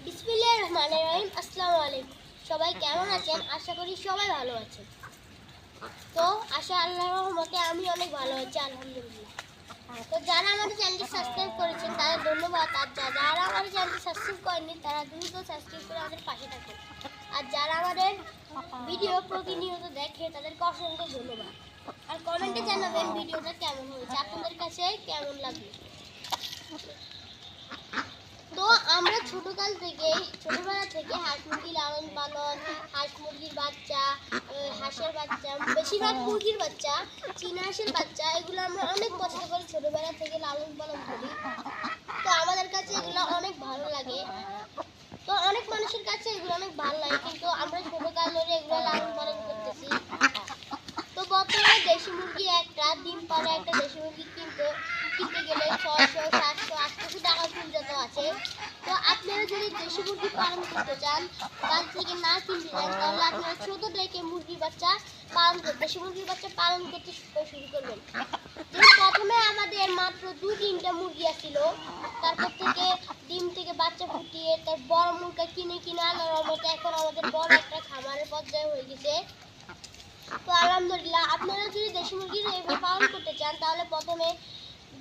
বিসমিল্লাহির রহমানির রহিম। আসসালামু আলাইকুম। সবাই কেমন আছেন? আশা করি সবাই ভালো আছেন। তো আল্লাহর রহমতে আমি অনেক ভালো আছি, আলহামদুলিল্লাহ। তো যারা আমাদের চ্যানেলটি সাবস্ক্রাইব করেছেন তাদের ধন্যবাদ, আর যারা আমাদের চ্যানেলটি সাবস্ক্রাইব করেননি তারা দ্রুত সাবস্ক্রাইব করে আমাদের পাশে থাকুন। আর যারা আমাদের ভিডিও প্রতিনিয়ত দেখে তাদেরকে অসংখ্য ধন্যবাদ। আর কমেন্টে জানাবেন ভিডিওটা কেমন হয়েছে, আপনাদের কাছে কেমন লাগলো। তো আমরা ছোটবেলা থেকে হাঁস মুরগি লালন পালন, হাঁস মুরগির বাচ্চা, হাঁসের বাচ্চা, বেশিরভাগ মুরগির বাচ্চা, চীনা হাঁসের বাচ্চা, এগুলো আমরা অনেক পছন্দ করি, ছোটবেলা থেকে লালন পালন করি। তো আমাদের কাছে এগুলো অনেক ভালো লাগে। তো অনেক মানুষের কাছে এগুলো অনেক ভালো লাগে, কিন্তু আমরা ছোটকাল ধরে এগুলো লালন পালন করতেছি। তো বর্তমানে দেশি মুরগি একটা ডিম পাড়া একটা দেশি মুরগি কিনতে গেলে 600, 700, 800 টাকা পর্যন্ত আছে। তো আপনারা যদি দেশি মুরগি পালন করতে চান, কাল থেকে না কিনতে চান, তাহলে আপনারা ছোট থেকে দেশি মুরগির বাচ্চা পালন করতে শুরু করবেন। প্রথমে আমাদের মাত্র 2-3টা মুরগি ছিল, তারপর থেকে ডিম থেকে বাচ্চা ফুটিয়ে তার বড় মুরগি কিনে আনার মতো এখন আমাদের বড় একটা খামারের পর্যায়ে হয়ে গেছে। তো আলহামদুলিল্লাহ, আপনারা যদি দেশি মুরগির এভাবে পালন করতে চান তাহলে প্রথমে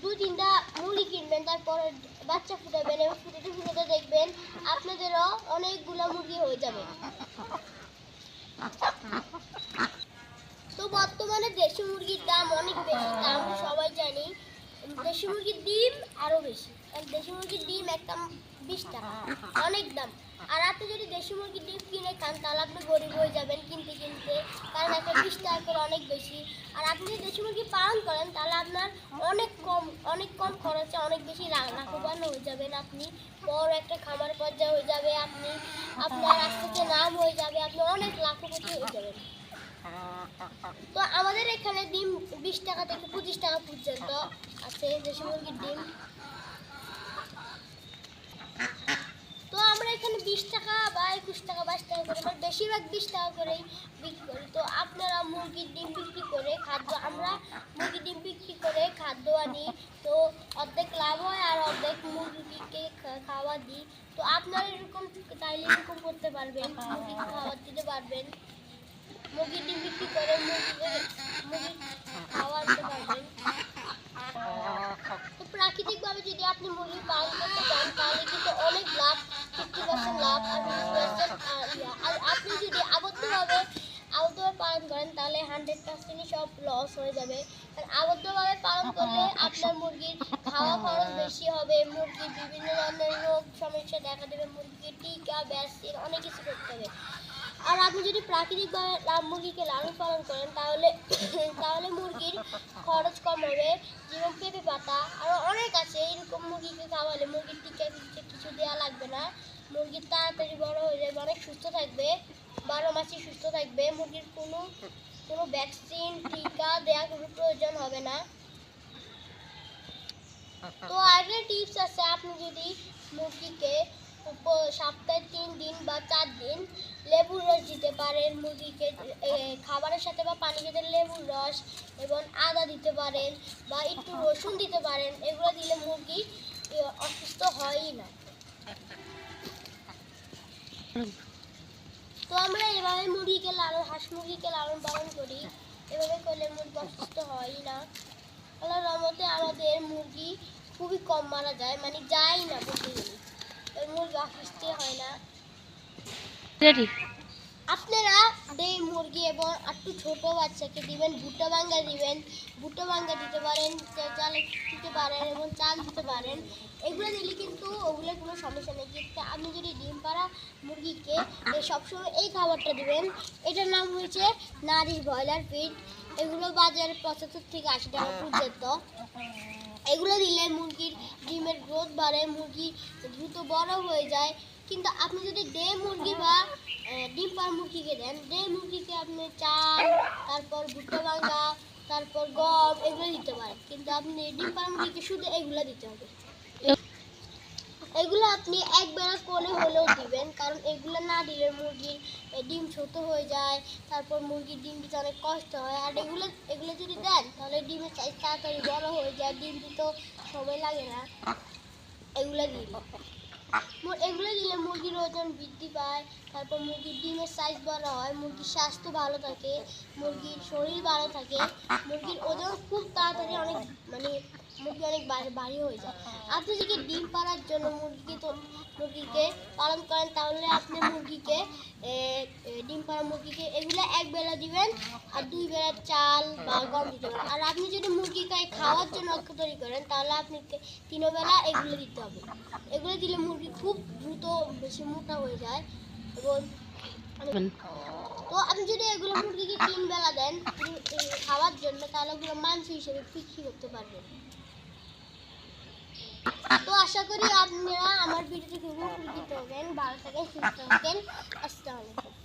2-3টা মুরগি কিনবেন, তারপর বাচ্চা ফুটাবেন এবং ফুটাতে দেখবেন আপনাদেরও অনেকগুলো মুরগি হয়ে যাবে। তো বর্তমানে দেশি মুরগির দাম অনেক বেশি, তা আমরা সবাই জানি। দেশি মুরগির ডিম আরো বেশি, দেশি মুরগির ডিম একটা 20 টাকা, অনেক দাম। আর আপনি যদি দেশি মুরগির ডিম কিনে খান তাহলে আপনি গরিব হয়ে যাবেন কিনতে, কারণ একটা 20 টাকা করে অনেক বেশি। আর আপনি যদি দেশি মুরগি পালন করেন তাহলে আপনার অনেক কম খরচে অনেক বেশি লাভবান হয়ে যাবেন। আপনি বড় একটা খামার পর্যায়ে হয়ে যাবে, আপনার আস্তে আস্তে নাম হয়ে যাবে, আপনি অনেক লাখপতি হয়ে যাবেন। তো আমাদের এখানে ডিম 20 টাকা থেকে 25 টাকা পর্যন্ত আছে দেশি মুরগির ডিম। তো আমরা এখানে 20 টাকা বা 21 টাকা 22 টাকা করে, বেশিরভাগ 20 টাকা করেই বিক্রি করি। তো আপনারা মুরগির ডিম বিক্রি করে আমরা মুরগির ডিম বিক্রি করে খাদ্য আনি, তো অর্ধেক লাভ হয় আর অর্ধেক মুরগিকে খাওয়া দিই। তো আপনারা এরকম করতে পারবেন, মুরগিকে খাবার দিতে পারবেন, মুরগির ডিম বিক্রি করে মুরগি খাওয়া আনতে পারবেন। তো প্রাকৃতিকভাবে যদি আপনি মুরগি পালন করতে চান তাহলে কিন্তু অনেক লাভ, 50% লাভ আর 50% আর আপনি যদি আবদ্ধভাবে পালন করেন তাহলে 100%ই সব লস হয়ে যাবে। কারণ আবদ্ধভাবে পালন করলে আপনার মুরগির খাওয়া খরচ বেশি হবে, মুরগির বিভিন্ন ধরনের রোগ সমস্যা দেখা দেবে, মুরগির টিকা ভ্যাকসিন অনেক কিছু করতে হবে। আর আপনি যদি প্রাকৃতিকভাবে মুরগিকে লালন পালন করেন তাহলে মুরগির খরচ কম হবে। যেমন পেঁপে পাতা আরও অনেক আছে, এরকম মুরগিকে খাওয়ালে মুরগির টিকা কিছু দেওয়া লাগবে না, মুরগির তাড়াতাড়ি বড় হয়ে যাবে, অনেক সুস্থ থাকবে, 12 মাসই সুস্থ থাকবে, মুরগির কোনো ভ্যাকসিন টিকা দেওয়ার কোনো প্রয়োজন হবে না। তো আরেকটা টিপস আছে, আপনি যদি মুরগিকে সপ্তাহে 3 দিন বা 4 দিন লেবুর রস দিতে পারেন, মুরগিকে খাবারের সাথে বা পানির সাথে লেবুর রস এবং আদা দিতে পারেন বা একটু রসুন দিতে পারেন, এগুলো দিলে মুরগি অসুস্থ হয়ই না। তো আমরা এভাবে হাঁস মুরগিকে লালন পালন করি, এভাবে করলে মুরগি অসুস্থ হয়ই না। আল্লাহর রহমতে আমাদের মুরগি খুবই কম মারা যায়, মানে যায় না বলতে গেলে, মুরগি অসুস্থ হয় না। আপনারা মুরগি এবং একটু ছোট বাচ্চাকে দিবেন, ভুট্টা ভাঙ্গা দিতে পারেন, চাল দিতে পারেন এবং চাল দিতে পারেন। এগুলো দিলে কিন্তু ওগুলো কোনো সমস্যা নেই, কিন্তু আপনি যদি ডিম পাড়া মুরগিকে সবসময় এই খাবারটা দিবেন, এটার নাম হয়েছে নারিশ ব্রয়লার ফিড। এগুলো বাজারে 75 থেকে 80 টাকা পর্যন্ত। এগুলো দিলে মুরগির ডিমের গ্রোথ বাড়ে, মুরগি দ্রুত বড় হয়ে যায়। কিন্তু আপনি যদি মুরগি বা ডিম পাড়া মুরগিকে দেন, মুরগিকে আপনি চাল, তারপর ভুট্টা ভাঙ্গা, তারপর গম এগুলো দিতে পারেন, কিন্তু আপনি ডিম পাড়া মুরগিকে শুধু এগুলো দিতে হবে। এগুলো আপনি একবেলা করে হলেও দিবেন, কারণ এগুলো না দিলে মুরগির ডিম ছোট হয়ে যায়, তারপর মুরগির ডিম দিতে অনেক কষ্ট হয়। আর এগুলো যদি দেন তাহলে ডিমের সাইজ তাড়াতাড়ি বড় হয়ে যায়, ডিম দিতেও সময় লাগে না। এগুলো দিলে মুরগির ওজন বৃদ্ধি পায়, তারপর মুরগির ডিমের সাইজ বড় হয়, মুরগির স্বাস্থ্য ভালো থাকে, মুরগির শরীর ভালো থাকে, মুরগির ওজন খুব তাড়াতাড়ি অনেক মানে মুরগি অনেক ভারী হয়ে যায়। আপনি যদি ডিম পাড়ার জন্য মুরগিকে পালন করেন তাহলে আপনি মুরগিকে ডিম পাড়া মুরগিকে এগুলো এক বেলা দিবেন আর 2 বেলা চাল বা গম দিতে পারেন। আর আপনি যদি মুরগিকে খাওয়ার জন্য তৈরি করেন তাহলে আপনাকে 3 বেলা এগুলো দিতে হবে। এগুলো দিলে মুরগি খুব দ্রুত বেশি মোটা হয়ে যায় এবং তো আপনি যদি এগুলো মুরগিকে 3 বেলা দেন খাওয়ার জন্য তাহলে ওগুলো মাংস হিসেবে বিক্রি করতে পারবেন। তো আশা করি আপনারা আমার ভিডিও থেকে উপকৃত হবেন। ভালো থাকেন, সুস্থ থাকেন। আসসালামু আলাইকুম।